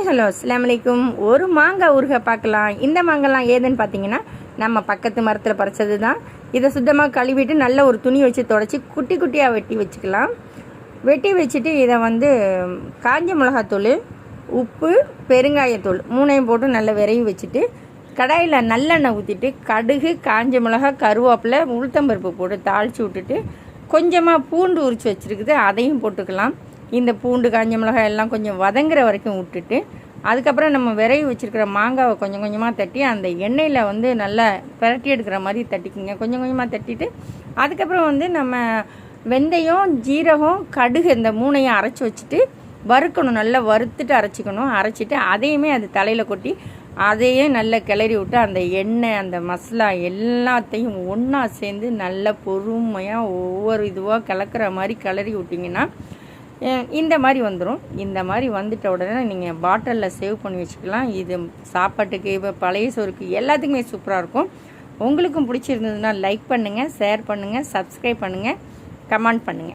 Hello அஸ்ஸலாமு அலைக்கும். ஒரு மாங்காய் ஊறுகாய் பார்க்கலாம். இந்த மாங்காய்லாம் ஏதுன்னு பார்த்தீங்கன்னா நம்ம பக்கத்து மரத்தில் பறிச்சது தான். இதை சுத்தமாக கழுவிட்டு நல்ல ஒரு துணி வச்சு தொடச்சி குட்டி குட்டியாக வெட்டி வச்சுக்கலாம். வெட்டி வச்சுட்டு இதை காஞ்ச மிளகாத்தூள், உப்பு, பெருங்காயத்தூள் மூணையும் போட்டு நல்லா விரைவி வச்சுட்டு கடாயில் நல்லெண்ணெய் ஊற்றிட்டு கடுகு, காஞ்ச மிளகாய், கருவேப்பிலை, உளுத்தம்பருப்பு போட்டு தாளித்து விட்டுட்டு கொஞ்சமாக பூண்டு உரித்து வச்சுருக்குது அதையும் போட்டுக்கலாம். இந்த பூண்டு, காஞ்ச மிளகாய் எல்லாம் கொஞ்சம் வதங்குற வரைக்கும் விட்டுட்டு அதுக்கப்புறம் நம்ம விரைவி வச்சுருக்கிற மாங்காவை கொஞ்சம் கொஞ்சமாக தட்டி அந்த எண்ணெயில் நல்லா பிரட்டி எடுக்கிற மாதிரி தட்டிக்குங்க. கொஞ்சம் கொஞ்சமாக தட்டிட்டு அதுக்கப்புறம் நம்ம வெந்தயம், ஜீரகம், கடுகு இந்த மூணையும் அரைச்சி வச்சுட்டு வறுக்கணும். நல்லா வறுத்துட்டு அரைச்சிக்கணும். அரைச்சிட்டு அதையுமே அது தலையில் கொட்டி அதையே நல்லா கிளறி விட்டு அந்த எண்ணெய், அந்த மசாலா எல்லாத்தையும் ஒன்றா சேர்ந்து நல்லா பொறுமையாக ஒவ்வொரு இதுவாக கலக்கிற மாதிரி கிளறி விட்டிங்கன்னா இந்த மாதிரி வந்துடும். இந்த மாதிரி வந்துட்ட உடனே நீங்கள் பாட்டிலில் சேவ் பண்ணி வச்சுக்கலாம். இது சாப்பாட்டுக்கு, இப்போ பழைய சோறுக்கு எல்லாத்துக்குமே சூப்பராக இருக்கும். உங்களுக்கும் பிடிச்சிருந்ததுன்னா லைக் பண்ணுங்கள், ஷேர் பண்ணுங்கள், சப்ஸ்கிரைப் பண்ணுங்கள், கமெண்ட் பண்ணுங்கள்.